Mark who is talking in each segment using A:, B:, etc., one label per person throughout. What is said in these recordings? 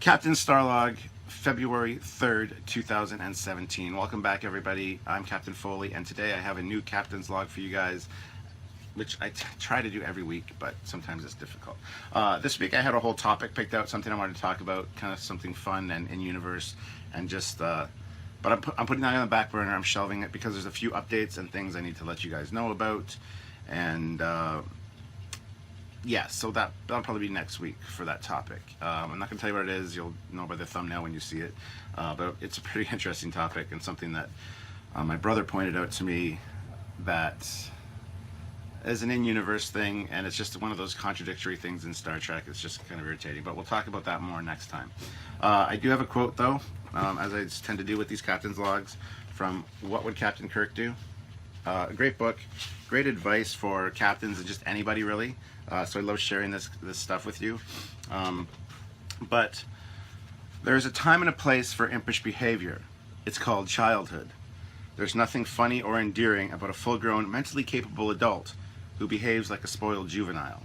A: Captain Starlog, February 3rd, 2017. Welcome back, everybody. I'm Captain Foley, and today I have a new Captain's Log for you guys, which I try to do every week, but sometimes it's difficult. This week I had a whole topic picked out, something I wanted to talk about, kind of something fun and in-universe, and just, but I'm putting that on the back burner. I'm shelving it because there's a few updates and things I need to let you guys know about, and yeah, so that'll probably be next week for that topic. I'm not going to tell you what it is. You'll know by the thumbnail when you see it. But it's a pretty interesting topic and something that my brother pointed out to me that is an in-universe thing, and it's just one of those contradictory things in Star Trek. It's just kind of irritating, but we'll talk about that more next time. I do have a quote, though, as I tend to do with these Captain's Logs, from What Would Captain Kirk Do? A great book, great advice for captains and just anybody, really. So I love sharing this stuff with you. But there is a time and a place for impish behavior. It's called childhood. There's nothing funny or endearing about a full-grown, mentally capable adult who behaves like a spoiled juvenile.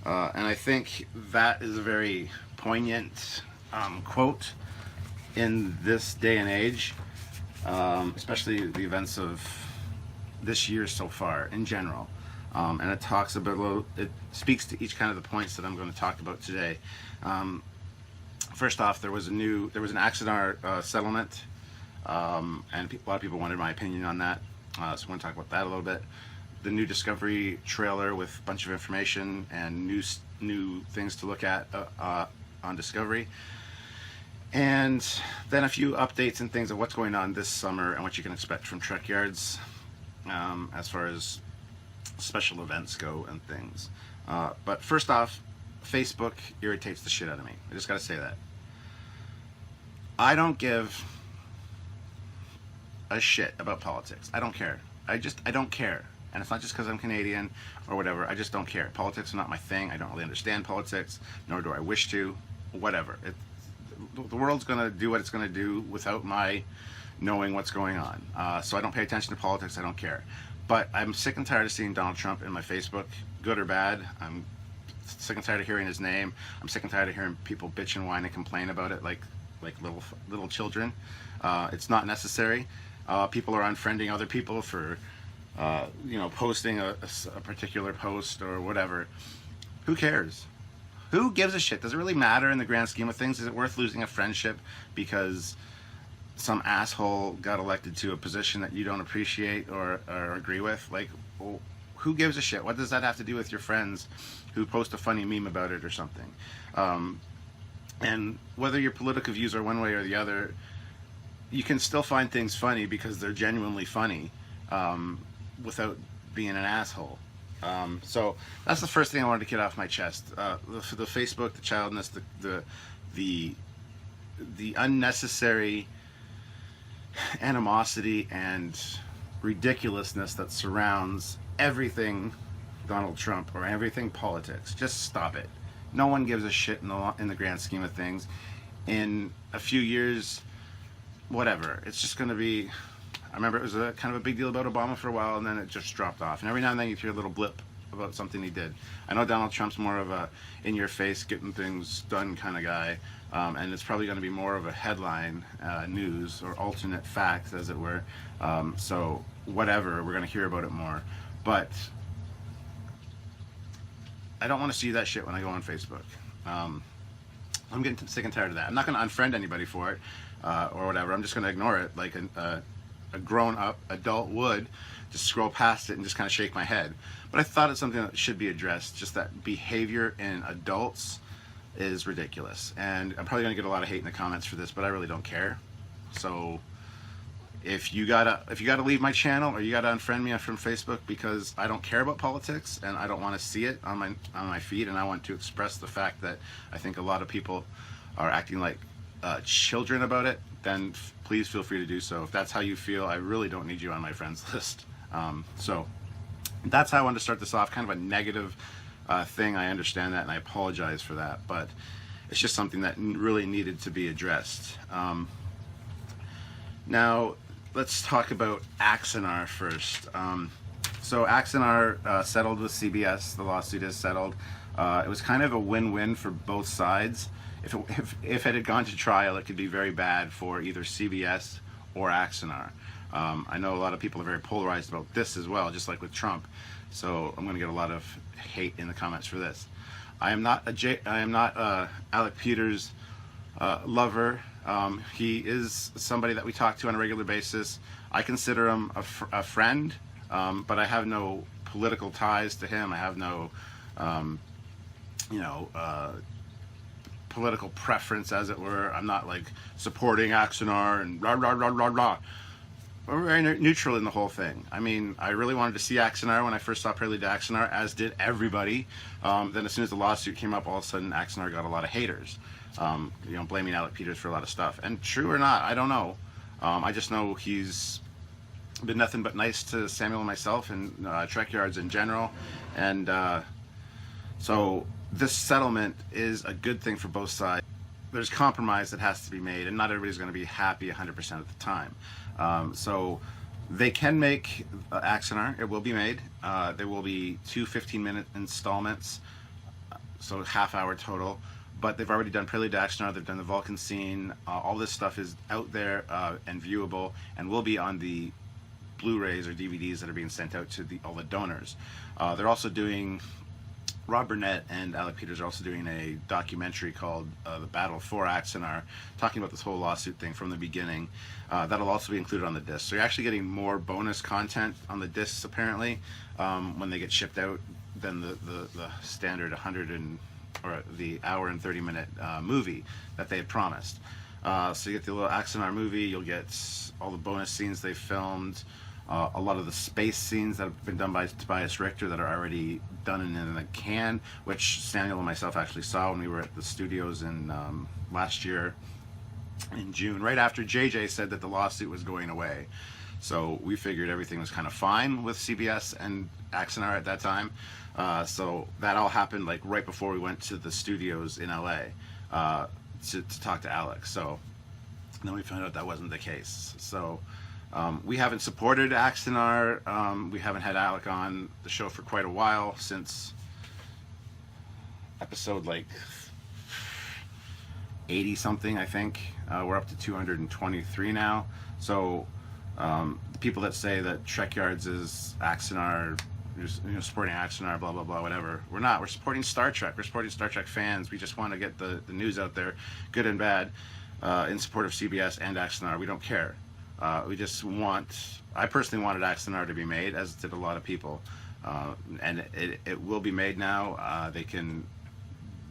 A: And I think that is a very poignant quote in this day and age, especially the events of this year so far in general. And it talks about, it speaks to each kind of the points that I'm going to talk about today. First off, there was an Axanar settlement, and a lot of people wanted my opinion on that, so I want to talk about that a little bit. The new Discovery trailer with a bunch of information and new things to look at on Discovery, and then a few updates and things of what's going on this summer and what you can expect from Trekyards as far as special events go and things. But first off, Facebook irritates the shit out of me. I just gotta say that. I don't give a shit about politics. I don't care. I don't care. And it's not just because I'm Canadian or whatever. I just don't care. Politics are not my thing. I don't really understand politics, nor do I wish to. Whatever. The world's gonna do what it's gonna do without my knowing what's going on. So I don't pay attention to politics. I don't care. But I'm sick and tired of seeing Donald Trump in my Facebook, good or bad. I'm sick and tired of hearing his name. I'm sick and tired of hearing people bitch and whine and complain about it like little children. It's not necessary. People are unfriending other people for posting a particular post or whatever. Who cares? Who gives a shit? Does it really matter in the grand scheme of things? Is it worth losing a friendship because some asshole got elected to a position that you don't appreciate or agree with? Like, well, who gives a shit? What does that have to do with your friends who post a funny meme about it or something? And whether your political views are one way or the other, you can still find things funny because they're genuinely funny without being an asshole. So that's the first thing I wanted to get off my chest. The Facebook, the childness, the unnecessary animosity and ridiculousness that surrounds everything Donald Trump or everything politics. Just stop it. No one gives a shit in the grand scheme of things. In a few years, whatever. It's just going to be. I remember it was a kind of a big deal about Obama for a while, and then it just dropped off. And every now and then you hear a little blip about something he did. I know Donald Trump's more of a in-your-face, getting things done kind of guy. And it's probably going to be more of a headline news or alternate facts, as it were. So whatever, we're going to hear about it more. But I don't want to see that shit when I go on Facebook. I'm getting sick and tired of that. I'm not going to unfriend anybody for it or whatever. I'm just going to ignore it like a grown-up adult would. Just scroll past it and just kind of shake my head. But I thought it's something that should be addressed. Just that behavior in adults is ridiculous, and I'm probably gonna get a lot of hate in the comments for this, but I really don't care. So if you gotta leave my channel or you gotta unfriend me from Facebook because I don't care about politics and I don't want to see it on my feed, and I want to express the fact that I think a lot of people are acting like children about it, then please feel free to do so. If that's how you feel, I really don't need you on my friends list. So that's how I wanted to start this off, kind of a negative thing. I understand that, and I apologize for that, but it's just something that really needed to be addressed. Now, let's talk about Axanar first. So Axanar settled with CBS. The lawsuit is settled. It was kind of a win-win for both sides. If it had gone to trial, it could be very bad for either CBS or Axanar. I know a lot of people are very polarized about this as well, just like with Trump. So I'm going to get a lot of hate in the comments for this. I am not Alec Peters' lover. He is somebody that we talk to on a regular basis. I consider him a friend, but I have no political ties to him. I have no, political preference, as it were. I'm not like supporting Axanar and rah rah rah rah rah. We're very neutral in the whole thing. I mean, I really wanted to see Axanar when I first saw Prelude to Axanar, as did everybody. Then as soon as the lawsuit came up, all of a sudden Axanar got a lot of haters, blaming Alec Peters for a lot of stuff. And true or not, I don't know. I just know he's been nothing but nice to Samuel and myself and Trekyards in general. And so this settlement is a good thing for both sides. There's compromise that has to be made, and not everybody's going to be happy 100% of the time. So they can make Axanar. It will be made. There will be 2 15-minute installments, so half-hour total. But they've already done Prelude to Axanar. They've done the Vulcan scene. All this stuff is out there and viewable, and will be on the Blu-rays or DVDs that are being sent out to all the donors. They're also doing... Rob Burnett and Alec Peters are also doing a documentary called The Battle for Axanar, talking about this whole lawsuit thing from the beginning. That'll also be included on the disc. So you're actually getting more bonus content on the discs, apparently, when they get shipped out, than the standard or the hour and 30-minute movie that they had promised. So you get the little Axanar movie, you'll get all the bonus scenes they filmed, a lot of the space scenes that have been done by Tobias Richter that are already done in the can, which Samuel and myself actually saw when we were at the studios in last year in June, right after JJ said that the lawsuit was going away. So we figured everything was kind of fine with CBS and Axanar at that time. So that all happened like right before we went to the studios in LA to talk to Alex. So then we found out that wasn't the case. So we haven't supported Axanar. We haven't had Alec on the show for quite a while, since episode like 80 something, I think. We're up to 223 now. So the people that say that Trekyards is Axanar, just supporting Axanar, blah blah blah, whatever. We're not. We're supporting Star Trek. We're supporting Star Trek fans. We just want to get the news out there, good and bad, in support of CBS and Axanar. We don't care. We just I personally wanted Axanar to be made, as did a lot of people. And it will be made now. They can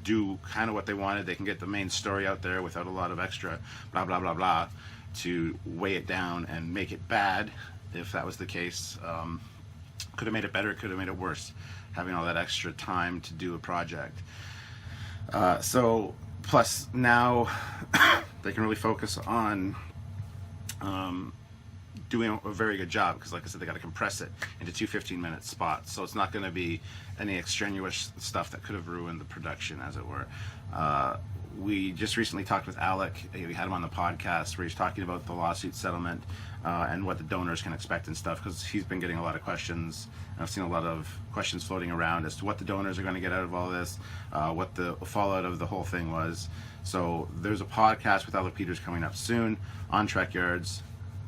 A: do kind of what they wanted. They can get the main story out there without a lot of extra blah, blah, blah, blah, to weigh it down and make it bad, if that was the case. Could have made it better, could have made it worse, having all that extra time to do a project. So, plus now, they can really focus on doing a very good job, because like I said, they got to compress it into 2 15-minute spots, so it's not going to be any extraneous stuff that could have ruined the production, as it were. We just recently talked with Alec. We had him on the podcast where he's talking about the lawsuit settlement and what the donors can expect and stuff, because he's been getting a lot of questions. I've seen a lot of questions floating around as to what the donors are going to get out of all this, what the fallout of the whole thing was. So there's a podcast with Alec Peters coming up soon on Trekyards.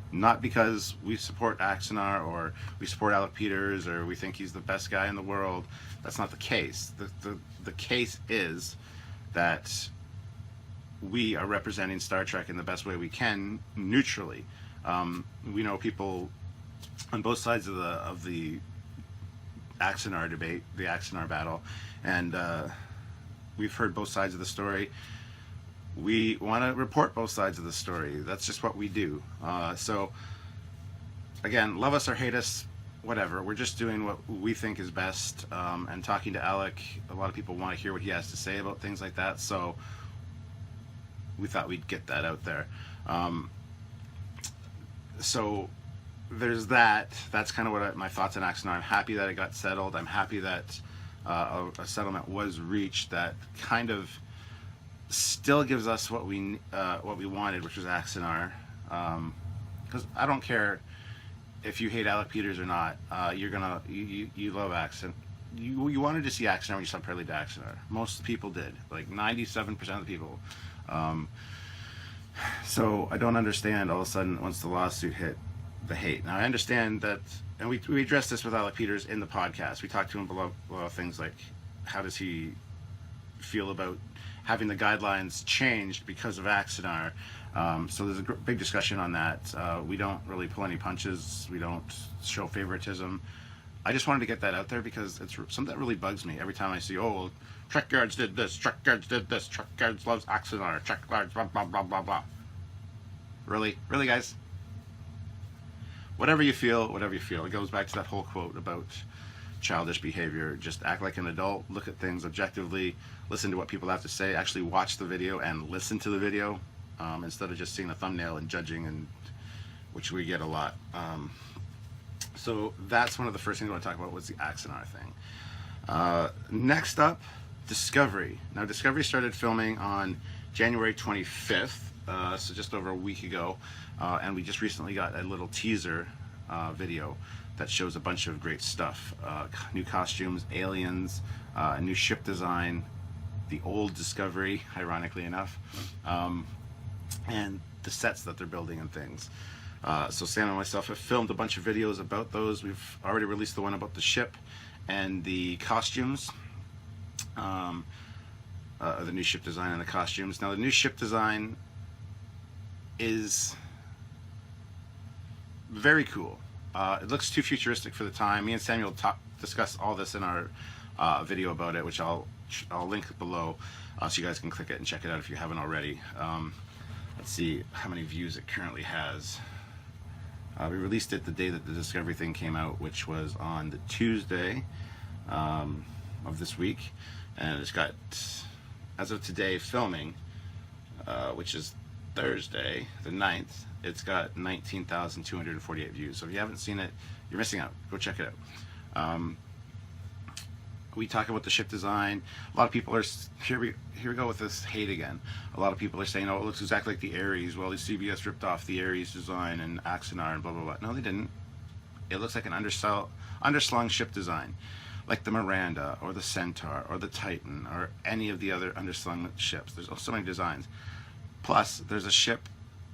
A: Not because we support Axanar or we support Alec Peters or we think he's the best guy in the world. That's not the case. The case is that we are representing Star Trek in the best way we can, neutrally. We know people on both sides of the Axanar debate, the Axanar battle, and we've heard both sides of the story. We want to report both sides of the story. That's just what we do. So, again, love us or hate us, whatever. We're just doing what we think is best. And talking to Alec, a lot of people want to hear what he has to say about things like that. So, we thought we'd get that out there. So, there's that. That's kind of what my thoughts on Axanar. I'm happy that it got settled. I'm happy that a settlement was reached that kind of still gives us what we wanted, which was Axanar. because I don't care if you hate Alec Peters or not. You love Axanar. You wanted to see Axanar when you saw Prelude to Axanar. Most people did, like 97% of the people. So I don't understand all of a sudden once the lawsuit hit, the hate. Now I understand that, and we addressed this with Alec Peters in the podcast. We talked to him about things like how does he feel about having the guidelines changed because of Axanar. So there's a big discussion on that. We don't really pull any punches. We don't show favoritism. I just wanted to get that out there because it's something that really bugs me every time I see, oh, well, Trekyards did this, Trekyards did this, Trekyards loves Axanar, Trekyards blah, blah, blah, blah, blah. Really? Really, guys? Whatever you feel, whatever you feel. It goes back to that whole quote about childish behavior. Just act like an adult, look at things objectively, listen to what people have to say, actually watch the video and listen to the video, instead of just seeing the thumbnail and judging, and which we get a lot. So that's one of the first things I want to talk about was the Axanar thing. Next up, Discovery. Now Discovery started filming on January 25th, so just over a week ago, and we just recently got a little teaser video that shows a bunch of great stuff. New costumes, aliens, a new ship design, the old Discovery, ironically enough, and the sets that they're building and things. So Sam and myself have filmed a bunch of videos about those. We've already released the one about the ship and the costumes, the new ship design and the costumes. Now the new ship design is very cool. It looks too futuristic for the time. Me and Samuel discuss all this in our video about it, which I'll link below, so you guys can click it and check it out if you haven't already. Let's see how many views it currently has. We released it the day that the Discovery thing came out, which was on the Tuesday of this week, and it's got, as of today filming, which is Thursday the 9th, it's got 19,248 views. So if you haven't seen it, you're missing out. Go check it out. We talk about the ship design. A lot of people are, here we go with this hate again. A lot of people are saying, oh, it looks exactly like the Ares. Well, the CBS ripped off the Ares design and Axanar and blah, blah, blah. No, they didn't. It looks like an underslung ship design, like the Miranda or the Centaur or the Titan or any of the other underslung ships. There's so many designs. Plus, there's a ship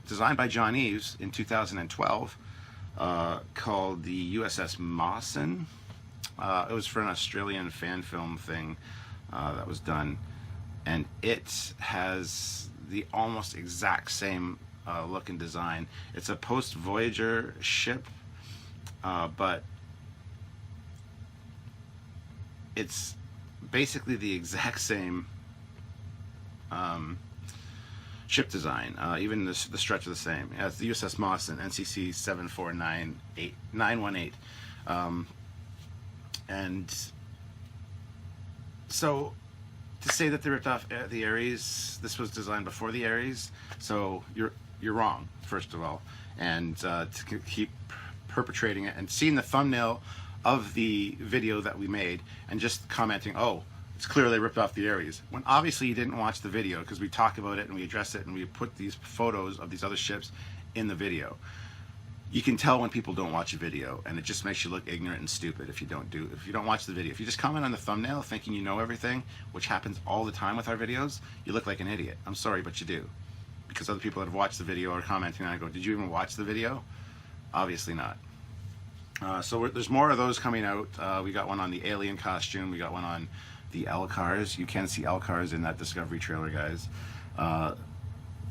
A: designed by John Eves in 2012 called the USS Mawson. It was for an Australian fan film thing that was done, and it has the almost exact same look and design. It's a post-Voyager ship, but it's basically the exact same ship design. Even the stretch are the same. Yeah, it's the USS Mawson, NCC 7498-918. And so to say that they ripped off the Ares, this was designed before the Ares, so you're wrong, first of all. And to keep perpetrating it and seeing the thumbnail of the video that we made and just commenting, oh, it's clear they ripped off the Ares, when obviously you didn't watch the video, because we talk about it and we address it and we put these photos of these other ships in the video. You can tell when people don't watch a video, and it just makes you look ignorant and stupid if you don't watch the video. If you just comment on the thumbnail thinking you know everything, which happens all the time with our videos, you look like an idiot. I'm sorry, but you do. Because other people that have watched the video are commenting and I go, did you even watch the video? Obviously not. So there's more of those coming out. We got one on the alien costume. We got one on the L-cars. You can see L-cars in that Discovery trailer, guys.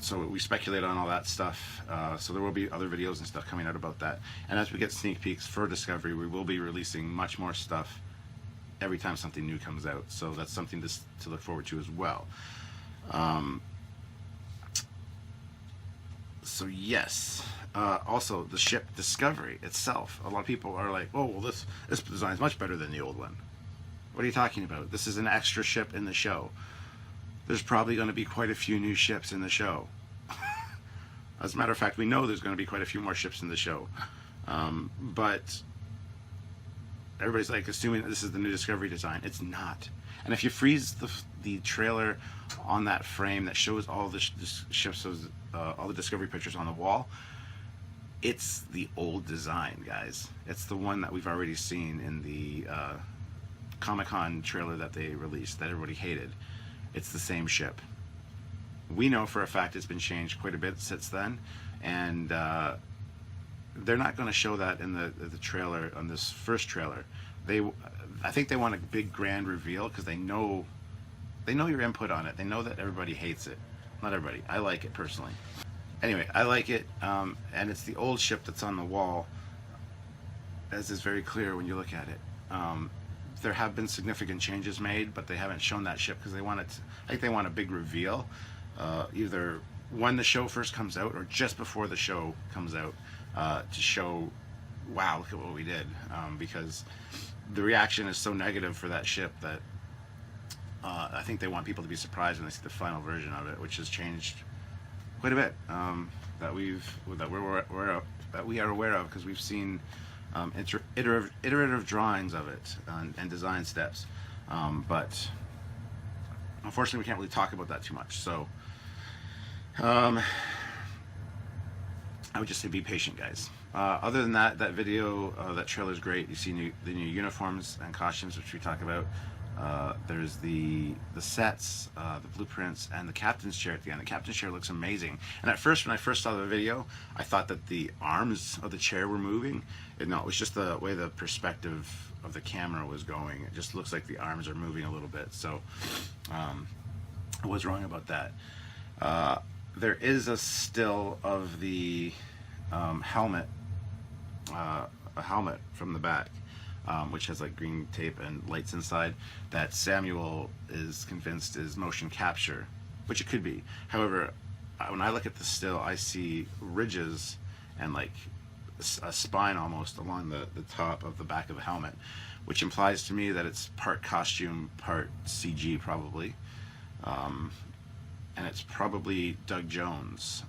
A: So we speculate on all that stuff. So there will be other videos and stuff coming out about that. And as we get sneak peeks for Discovery, we will be releasing much more stuff every time something new comes out. So that's something to look forward to as well. So yes. Also, the ship Discovery itself. A lot of people are like, oh, well, this design is much better than the old one. What are you talking about? This is an extra ship in the show. There's probably going to be quite a few new ships in the show. As a matter of fact, we know there's going to be quite a few more ships in the show. But everybody's like assuming that this is the new Discovery design. It's not. And if you freeze the trailer on that frame that shows all the ships, all the Discovery pictures on the wall, It's the old design, guys. It's the one that we've already seen in the Comic-Con trailer that they released that everybody hated. It's the same ship. We know for a fact it's been changed quite a bit since then, and they're not going to show that in the trailer, on this first trailer. I think they want a big grand reveal because they know your input on it. They know that everybody hates it. Not everybody. I like it personally. Anyway, I like it, and it's the old ship that's on the wall, as is very clear when you look at it. There have been significant changes made, but they haven't shown that ship because I think they want a big reveal, either when the show first comes out or just before the show comes out, to show, wow, look at what we did, because the reaction is so negative for that ship that I think they want people to be surprised when they see the final version of it, which has changed quite a bit, that we are aware of, because we've seen iterative drawings of it and design steps, but unfortunately we can't really talk about that too much. So I would just say be patient, guys. Other than that, that video, that trailer is great. You see the new uniforms and costumes, which we talk about. There's the sets, the blueprints, and the captain's chair at the end. The captain's chair looks amazing. And at first, when I first saw the video, I thought that the arms of the chair were moving. No, it was just the way the perspective of the camera was going. It just looks like the arms are moving a little bit. So I was wrong about that. There is a still of the helmet, a helmet from the back, which has like green tape and lights inside, that Samuel is convinced is motion capture, which it could be. However, when I look at the still, I see ridges and like a spine almost along the top of the back of the helmet, which implies to me that it's part costume, part CG probably. And it's probably Doug Jones,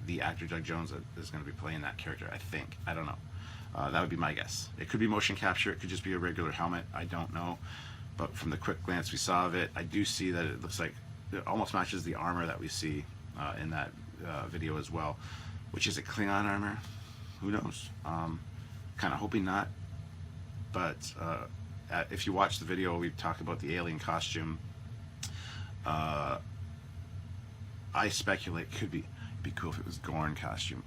A: the actor Doug Jones, that is going to be playing that character, I think. I don't know. That would be my guess. It could be motion capture. It could just be a regular helmet. I don't know. But from the quick glance we saw of it, I do see that it looks like it almost matches the armor that we see in that video as well. Which is it, Klingon armor? Who knows? Kind of hoping not. But if you watch the video, we talk about the alien costume. I speculate it'd be cool if it was Gorn costume,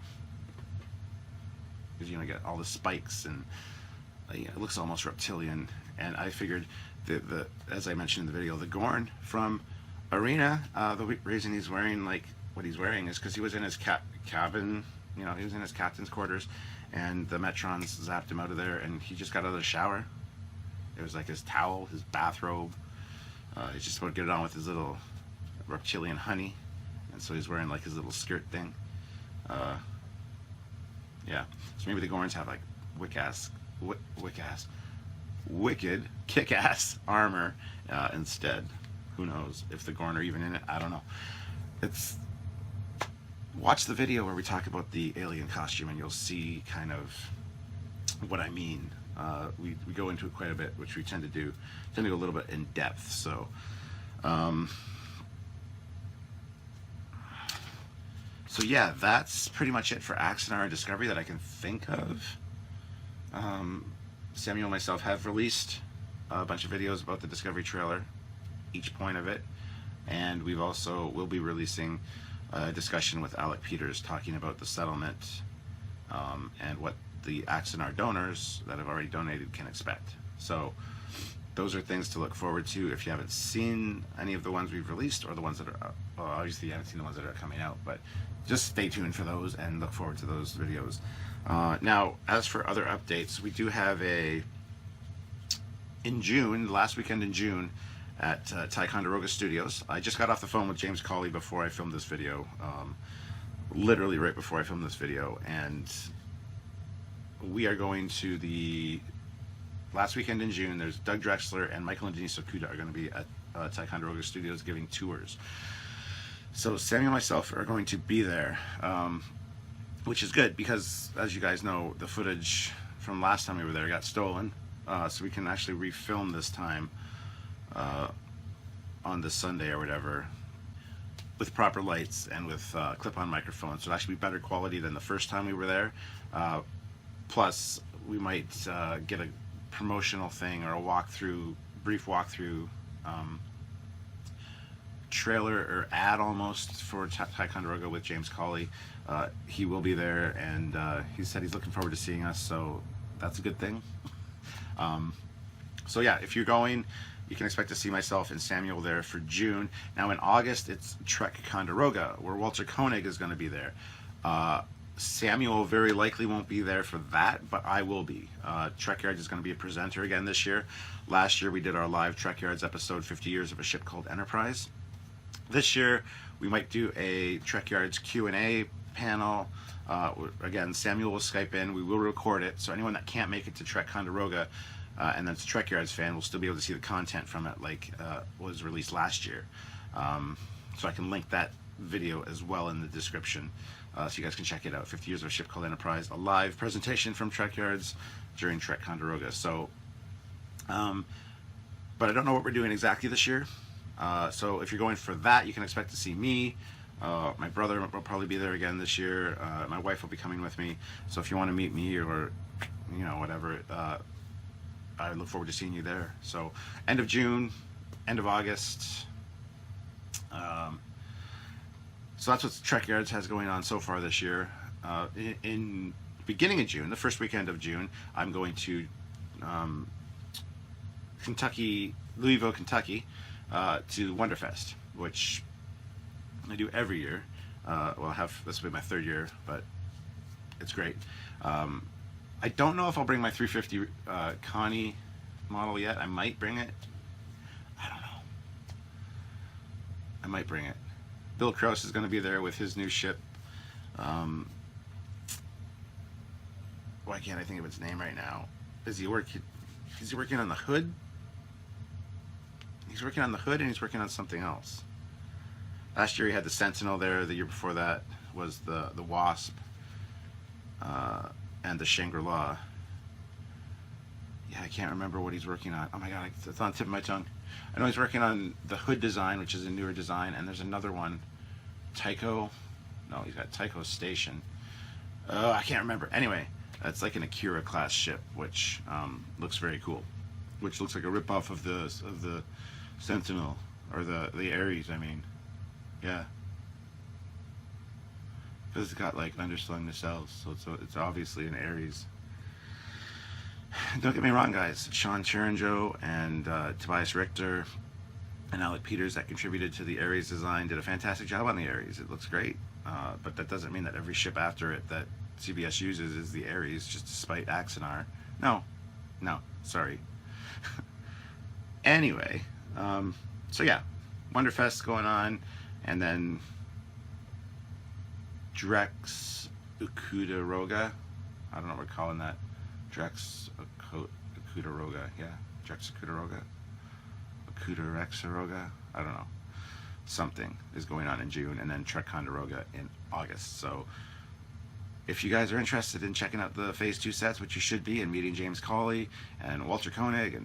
A: because you get all the spikes and it looks almost reptilian. And I figured the as I mentioned in the video, the Gorn from Arena, the reason he's wearing like what he's wearing is because he was in his cabin. He was in his captain's quarters, and the Metrons zapped him out of there, and he just got out of the shower. It was like his towel, his bathrobe. He's just about to get it on with his little reptilian honey. And so he's wearing like his little skirt thing. Yeah. So maybe the Gorns have like wicked, kick-ass armor instead. Who knows if the Gorn are even in it? I don't know. Watch the video where we talk about the alien costume, and you'll see kind of what I mean. We go into it quite a bit, which we tend to go a little bit in depth. So. So yeah, that's pretty much it for Axanar and Discovery that I can think of. Samuel and myself have released a bunch of videos about the Discovery trailer, each point of it, and we'll be releasing a discussion with Alec Peters talking about the settlement and what the Axanar donors that have already donated can expect. So those are things to look forward to if you haven't seen any of the ones we've released, or the ones that are, well, obviously you haven't seen the ones that are coming out, but just stay tuned for those and look forward to those videos. Now, as for other updates, we do have in June, the last weekend in June, at Trekconderoga Studios. I just got off the phone with James Cawley before I filmed this video, literally right before I filmed this video, and we are going to the last weekend in June. There's Doug Drexler and Michael and Denise Okuda are going to be at Trekconderoga Studios giving tours. So Samuel and myself are going to be there, which is good because, as you guys know, the footage from last time we were there got stolen, so we can actually refilm this time on this Sunday or whatever. with proper lights and with clip-on microphones. So it'll actually be better quality than the first time we were there. Plus, we might get a promotional thing or a brief walkthrough trailer or ad almost for Trekconderoga with James Cawley. He will be there, and he said he's looking forward to seeing us, so that's a good thing. So yeah, if you're going, you can expect to see myself and Samuel there for June. Now in August, it's Trekconderoga, where Walter Koenig is going to be there. Samuel very likely won't be there for that, but I will be. Trekyards is going to be a presenter again this year. Last year we did our live Trekyards episode, 50 Years of a Ship Called Enterprise. This year we might do a Trekyards Q&A panel. Again, Samuel will Skype in. We will record it, so anyone that can't make it to Trekconderoga and that's a Trekyards fan will still be able to see the content from it, like was released last year. So I can link that video as well in the description, so you guys can check it out. 50 Years of a Ship Called Enterprise, a live presentation from Trekyards during Trekconderoga. So, but I don't know what we're doing exactly this year. So if you're going for that, you can expect to see me. My brother will probably be there again this year. My wife will be coming with me. So if you want to meet me or, you know, whatever, I look forward to seeing you there. So end of June, end of August. So that's what Trekyards has going on so far this year. In beginning of June, the first weekend of June, I'm going to Louisville, Kentucky, to Wonderfest, which I do every year. Well, this will be my third year, but it's great. I don't know if I'll bring my 350 Connie model yet. I might bring it. I don't know. I might bring it. Bill Krause is going to be there with his new ship. Why can't I think of its name right now? Is he working on the hood? He's working on the hood, and he's working on something else. Last year he had the Sentinel there. The year before that was the Wasp and the Shangri-La. Yeah, I can't remember what he's working on. Oh my god, it's on the tip of my tongue. I know he's working on the hood design, which is a newer design, and there's another one. Tycho. No, he's got Tycho Station. Oh, I can't remember. Anyway, that's like an Akira class ship, which looks very cool. Which looks like a ripoff of the Sentinel, or the Ares, I mean. Yeah. Because it's got like underslung nacelles, so it's obviously an Ares. Don't get me wrong, guys. Sean Cherenjo and Tobias Richter and Alec Peters that contributed to the Ares design did a fantastic job on the Ares. It looks great, but that doesn't mean that every ship after it that CBS uses is the Ares, just despite Axanar. No, sorry. Anyway, so yeah, Wonderfest going on, and then Trekconderoga. I don't know what we're calling that. Trekconderoga, yeah. Trekconderoga. Trekconderoga. I don't know. Something is going on in June, and then Trekconderoga in August. So if you guys are interested in checking out the Phase 2 sets, which you should be, and meeting James Cawley and Walter Koenig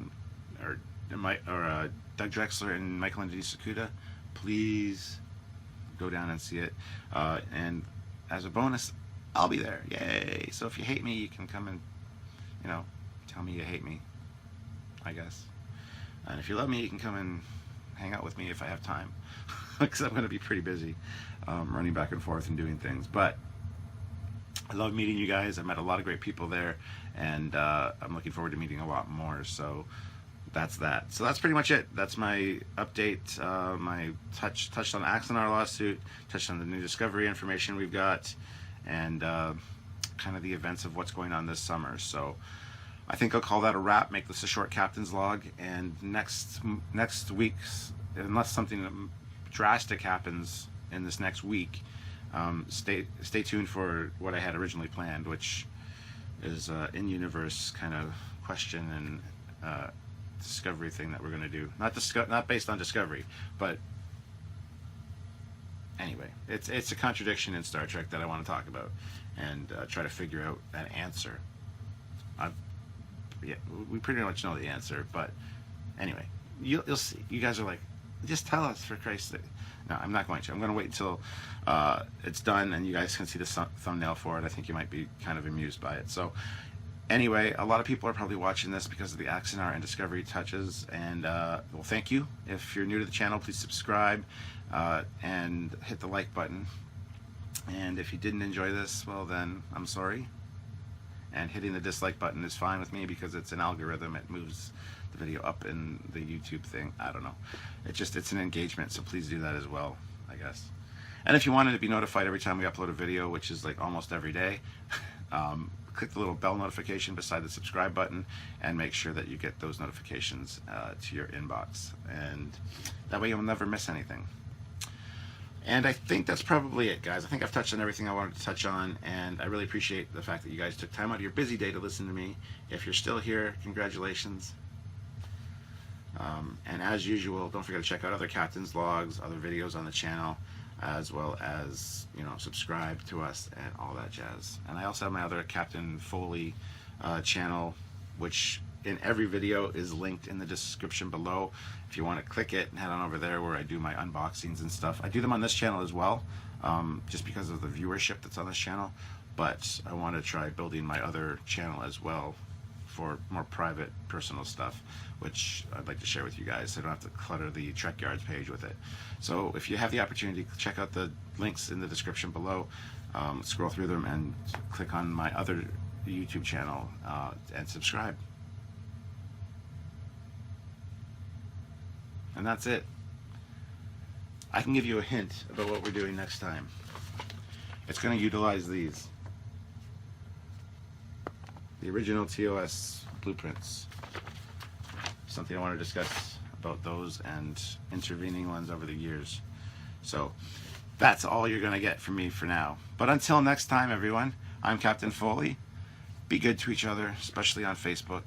A: or Doug Drexler and Michael and Denise Sakuda, please go down and see it. And as a bonus, I'll be there. Yay! So if you hate me, you can come and, tell me you hate me, I guess. And if you love me, you can come and hang out with me if I have time, because I'm going to be pretty busy running back and forth and doing things. But I love meeting you guys. I met a lot of great people there, and I'm looking forward to meeting a lot more. So that's that. So that's pretty much it. That's my update. My touched on the Axanar lawsuit, touched on the new Discovery information we've got, and kind of the events of what's going on this summer. So I think I'll call that a wrap, make this a short captain's log, and next week, unless something drastic happens in this next week, stay tuned for what I had originally planned, which is in-universe kind of question and Discovery thing that we're going to do. Not based on Discovery, but anyway, it's a contradiction in Star Trek that I want to talk about and try to figure out an answer. Yeah, we pretty much know the answer, but anyway, you'll see. You guys are like, just tell us, for Christ's sake. No, I'm not going to. I'm going to wait until it's done and you guys can see the thumbnail for it. I think you might be kind of amused by it. So anyway, a lot of people are probably watching this because of the Axanar and Discovery touches. And well, thank you. If you're new to the channel, please subscribe and hit the like button. And if you didn't enjoy this, well then, I'm sorry. And hitting the dislike button is fine with me because it's an algorithm. It moves the video up in the YouTube thing. I don't know. It's an engagement, so please do that as well, I guess. And if you wanted to be notified every time we upload a video, which is like almost every day, click the little bell notification beside the subscribe button and make sure that you get those notifications to your inbox. And that way you'll never miss anything. And I think that's probably it, guys. I think I've touched on everything I wanted to touch on, and I really appreciate the fact that you guys took time out of your busy day to listen to me. If you're still here, congratulations. And as usual, don't forget to check out other captain's logs, other videos on the channel, as well as, you know, subscribe to us and all that jazz. And I also have my other Captain Foley channel, which in every video is linked in the description below. If you want to click it and head on over there where I do my unboxings and stuff. I do them on this channel as well, just because of the viewership that's on this channel. But I want to try building my other channel as well for more private, personal stuff, which I'd like to share with you guys, so I don't have to clutter the Trekyards page with it. So if you have the opportunity, check out the links in the description below, scroll through them and click on my other YouTube channel and subscribe. And that's it. I can give you a hint about what we're doing next time. It's going to utilize these. The original TOS blueprints. Something I want to discuss about those and intervening ones over the years. So that's all you're going to get from me for now. But until next time, everyone, I'm Captain Foley. Be good to each other, especially on Facebook.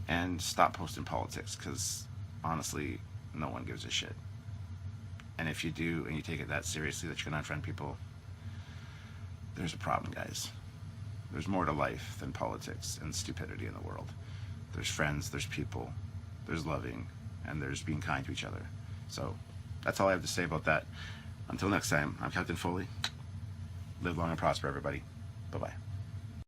A: And stop posting politics, because honestly, no one gives a shit. And if you do, and you take it that seriously that you're going to unfriend people, there's a problem, guys. There's more to life than politics and stupidity in the world. There's friends, there's people, there's loving, and there's being kind to each other. So that's all I have to say about that. Until next time, I'm Captain Foley. Live long and prosper, everybody. Bye-bye.